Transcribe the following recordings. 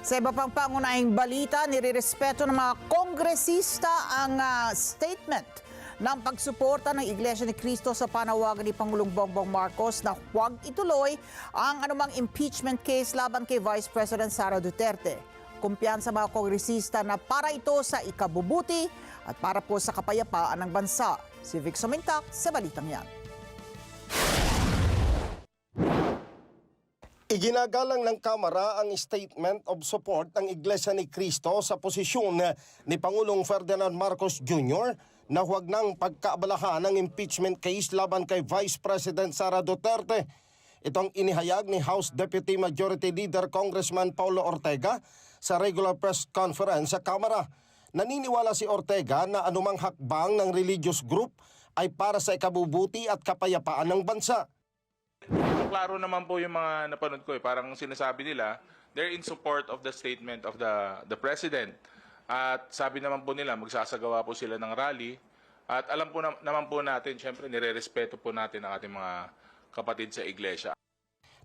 Sa iba pang pangunahing balita, nirerespeto ng mga kongresista ang statement ng pagsuporta ng Iglesia ni Cristo sa panawagan ni Pangulong Bongbong Marcos na huwag ituloy ang anumang impeachment case laban kay Vice President Sara Duterte. Kumpiyansa mga kongresista na para ito sa ikabubuti at para po sa kapayapaan ng bansa. Si Vic Somintak sa balitang yan. Iginagalang ng Kamara ang statement of support ng Iglesia ni Cristo sa posisyon ni Pangulong Ferdinand Marcos Jr. na huwag nang pagkaabalahan ng impeachment case laban kay Vice President Sara Duterte. Itong inihayag ni House Deputy Majority Leader Congressman Paulo Ortega sa regular press conference sa Kamara. Naniniwala si Ortega na anumang hakbang ng religious group ay para sa ikabubuti at kapayapaan ng bansa. Klaro naman po yung mga napanood ko Parang sinasabi nila, they're in support of the statement of the President. At sabi naman po nila, magsasagawa po sila ng rally. At alam po naman po natin, syempre nire-respeto po natin ang ating mga kapatid sa iglesia.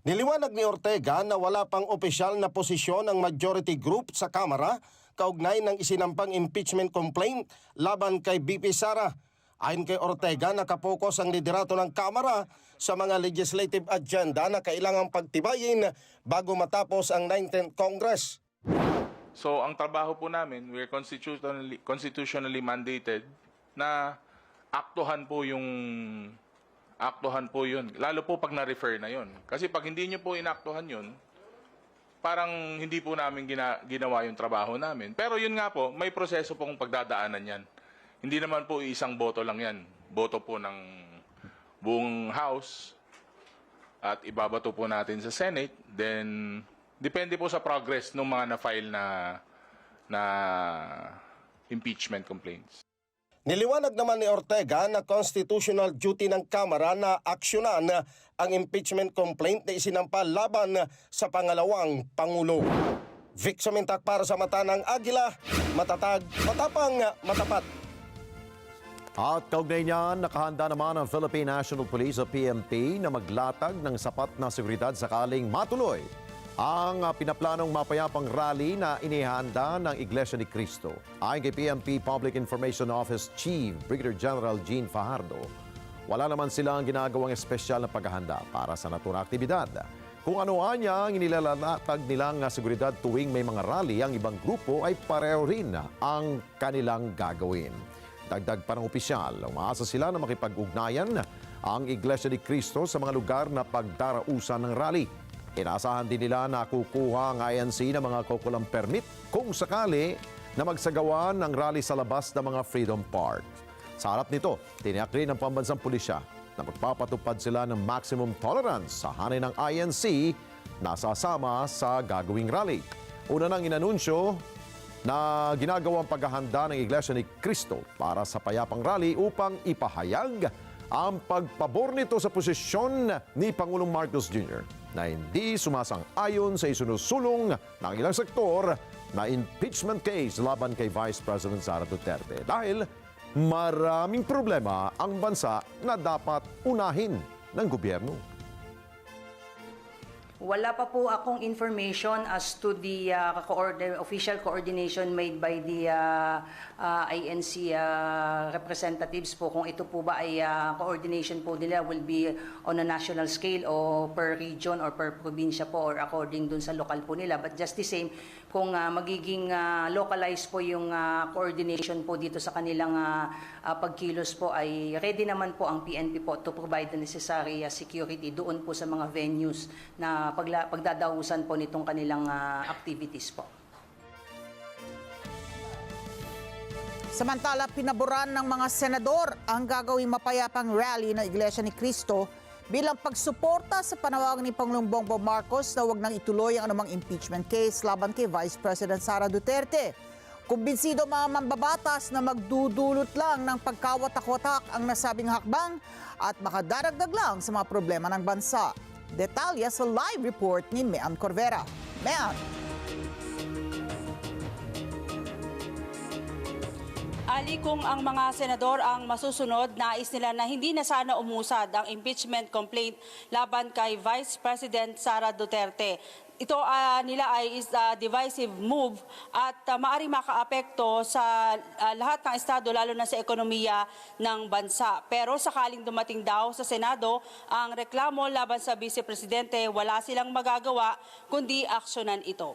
Niliwanag ni Ortega na wala pang opisyal na posisyon ang majority group sa Kamara kaugnay ng isinampang impeachment complaint laban kay BP Sara. Ayon kay Ortega, nakapokus ang liderato ng Kamara sa mga legislative agenda na kailangang pagtibayin bago matapos ang 19th Congress. So ang trabaho po namin, we're constitutionally mandated na aktuhan po yun. Lalo po pag na-refer na yun. Kasi pag hindi nyo po inaktuhan yun, parang hindi po namin ginawa yung trabaho namin. Pero yun nga po, may proseso pong pagdadaanan yan. Hindi naman po isang boto lang yan. Boto po ng buong House at ibabato po natin sa Senate. Then, depende po sa progress ng mga na-file na impeachment complaints. Niliwanag naman ni Ortega na constitutional duty ng Kamara na aksyonan ang impeachment complaint na isinampa laban sa pangalawang Pangulo. Vic Somintak para sa Mata ng Agila, matatag, matapang, matapat. At kaugnay niyan, nakahanda naman ang Philippine National Police o PNP na maglatag ng sapat na seguridad sakaling matuloy ang pinaplanong mapayapang rally na inihanda ng Iglesia ni Cristo. Ayon kay PNP Public Information Office Chief Brigadier General Jean Fajardo, wala naman silang ginagawang espesyal na paghahanda para sa naturang aktibidad. Kung ano anya ang inilalatag nilang seguridad tuwing may mga rally, ang ibang grupo ay pareho rin ang kanilang gagawin. Dagdag pa ng opisyal, umaasa sila na makipag-ugnayan ang Iglesia ni Cristo sa mga lugar na pagdarausan ng rally. Inaasahan din nila na kukuha ang INC ng mga kukulang permit kung sakali na magsagawa ng rally sa labas ng mga Freedom Park. Sa harap nito, tiniyak rin ng pambansang pulisya na magpapatupad sila ng maximum tolerance sa hanay ng INC na sasama sa gagawing rally. Una nang inanunsyo na ginagawang paghahanda ng Iglesia ni Cristo para sa payapang rally upang ipahayag ang pagpabor nito sa posisyon ni Pangulong Marcos Jr. na hindi sumasang-ayon sa isinusulong ng ilang sektor na impeachment case laban kay Vice President Sara Duterte dahil maraming problema ang bansa na dapat unahin ng gobyerno. Wala pa po akong information as to the official coordination made by the INC representatives po kung ito po ba ay coordination po nila will be on a national scale o per region or per probinsya po or according dun sa lokal po nila. But just the same, kung magiging localized po yung coordination po dito sa kanilang pagkilos po ay ready naman po ang PNP po to provide the necessary security doon po sa mga venues na pagdadahusan po nitong kanilang activities po. Samantala, pinaboran ng mga senador ang gagawing mapayapang rally ng Iglesia ni Cristo bilang pagsuporta sa panawagan ni Pangulong Bongbong Marcos na huwag nang ituloy ang anumang impeachment case laban kay Vice President Sara Duterte. Kumbinsido mga mambabatas na magdudulot lang ng pagkawatak-watak ang nasabing hakbang at makadaragdag lang sa mga problema ng bansa. Detalye sa live report ni Mean Corvera. Mean! Ali, kung ang mga senador ang masusunod, nais nila na hindi na sana umusad ang impeachment complaint laban kay Vice President Sara Duterte. ito nila ay is a divisive move at maaaring makaapekto sa lahat ng estado, lalo na sa ekonomiya ng bansa. Pero sakaling dumating daw sa Senado ang reklamo laban sa Vice Presidente, wala silang magagawa kundi aksyonan ito.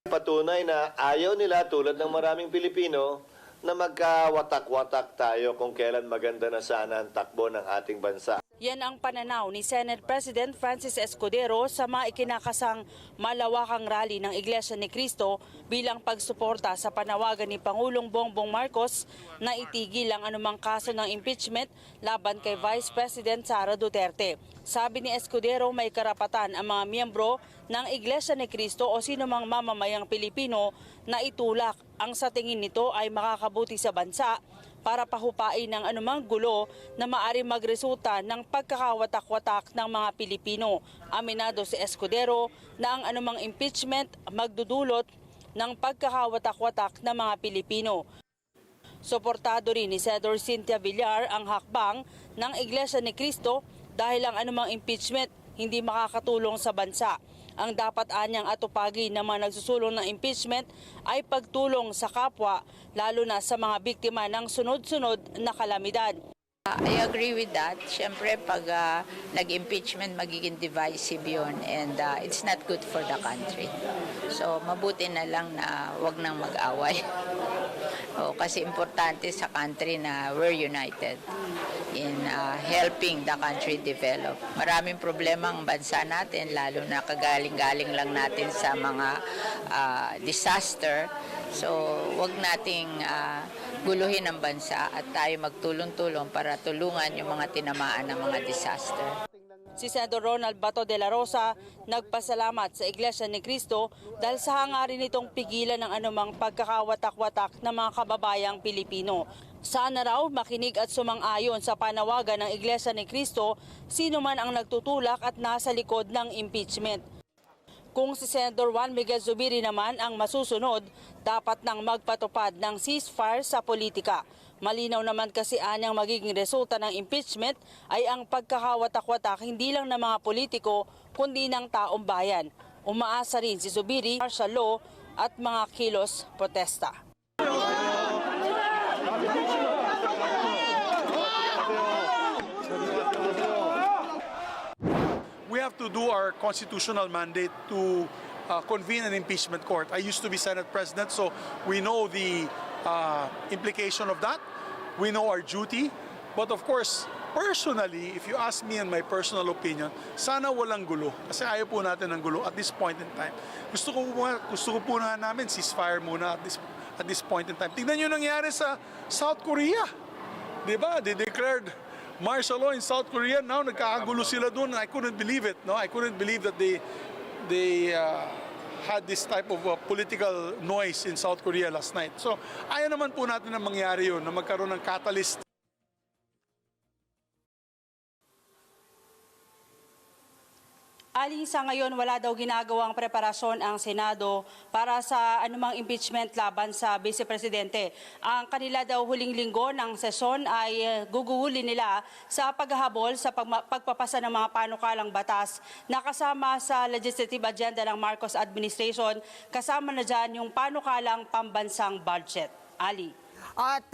Patunay na ayaw nila, tulad ng maraming Pilipino, na magkawatak-watak tayo kung kailan maganda na sana ang takbo ng ating bansa. Yan ang pananaw ni Senate President Francis Escudero sa maikinakasang malawakang rally ng Iglesia ni Cristo bilang pagsuporta sa panawagan ni Pangulong Bongbong Marcos na itigil ang anumang kaso ng impeachment laban kay Vice President Sara Duterte. Sabi ni Escudero, may karapatan ang mga miyembro ng Iglesia ni Cristo o sino mang mamamayang Pilipino na itulak ang sa tingin nito ay makakabuti sa bansa para pahupain ng anumang gulo na maari magresulta ng pagkakawatak-watak ng mga Pilipino. Aminado si Escudero na ang anumang impeachment magdudulot ng pagkakawatak-watak ng mga Pilipino. Suportado rin ni Senador Cynthia Villar ang hakbang ng Iglesia ni Cristo dahil ang anumang impeachment hindi makakatulong sa bansa. Ang dapat anyang atupagi ng mga nagsusulong ng impeachment ay pagtulong sa kapwa, lalo na sa mga biktima ng sunod-sunod na kalamidad. I agree with that. Siyempre, pag nag-impeachment, magiging divisive yun and it's not good for the country. So, mabuti na lang na wag nang mag-away. Kasi importante sa country na we're united in helping the country develop. Maraming problema ang bansa natin, lalo na kagaling-galing lang natin sa mga disaster. So, wag nating guluhin ang bansa at tayo magtulong-tulong para tulungan yung mga tinamaan ng mga disaster. Si Senador Ronald Bato de la Rosa nagpasalamat sa Iglesia ni Cristo dahil sa hangarin nitong pigilan ng anumang pagkakawatak-watak ng mga kababayang Pilipino. Sana raw makinig at sumang-ayon sa panawagan ng Iglesia ni Cristo sino man ang nagtutulak at nasa likod ng impeachment. Kung si Senador Juan Miguel Zubiri naman ang masusunod, dapat nang magpatupad ng ceasefire sa politika. Malinaw naman kasi anyang magiging resulta ng impeachment ay ang pagkakawatak-watak hindi lang ng mga politiko kundi ng taong bayan. Umaasa rin si Zubiri, martial law at mga kilos protesta. We have to do our constitutional mandate to convene an impeachment court. I used to be Senate President, so we know the implication of that. We know our duty. But of course, personally, if you ask me and my personal opinion, sana walang gulo. Kasi ayaw po natin ng gulo at this point in time. Gusto ko po na namin ceasefire muna at this point in time. Tingnan nyo nangyari sa South Korea. Diba? They declared martial law in South Korea. Now nagkakagulo sila doon. I couldn't believe it. No, I couldn't believe that they had this type of political noise in South Korea last night. So ayaw naman po natin na mangyari yun, na magkaroon ng catalyst. Ali, sa ngayon wala daw ginagawang preparasyon ang Senado para sa anumang impeachment laban sa Vice Presidente. Ang kanila daw huling linggo ng sesyon ay guguhuli nila sa paghahabol sa pagpapasa ng mga panukalang batas na kasama sa legislative agenda ng Marcos administration. Kasama na dyan yung panukalang pambansang budget. Ali. At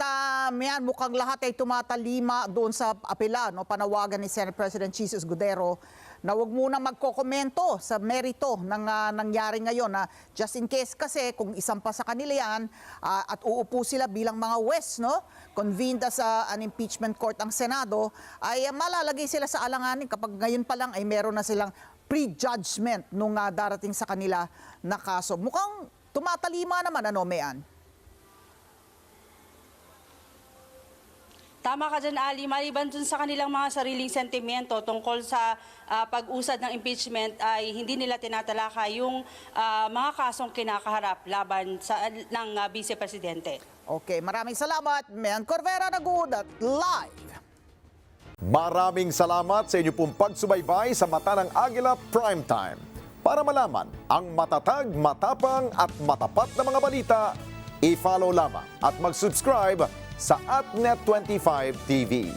mukhang lahat ay tumatalima doon sa apela, no? Panawagan ni Senate President Jesus Escudero na wag muna magkokomento sa merito ng nangyari ngayon. Just in case kasi kung isang pa sa kanila yan at uupo sila bilang mga West, no? Convened as an impeachment court ang Senado, ay malalagay sila sa alanganin kapag ngayon pa lang ay meron na silang prejudgment nung darating sa kanila na kaso. Mukhang tumatalima naman, ano, Mayan? Tama ka dyan, Ali. Maliban dun sa kanilang mga sariling sentimento tungkol sa pag-usad ng impeachment ay hindi nila tinatalaka yung mga kasong kinakaharap laban ng Vice Presidente. Okay, maraming salamat. Mayan Corvera, nag-uudat live. Maraming salamat sa inyo pong pagsubaybay sa Mata ng Agila Primetime. Para malaman ang matatag, matapang at matapat na mga balita, i-follow lamang at mag-subscribe sa AtNet25 TV.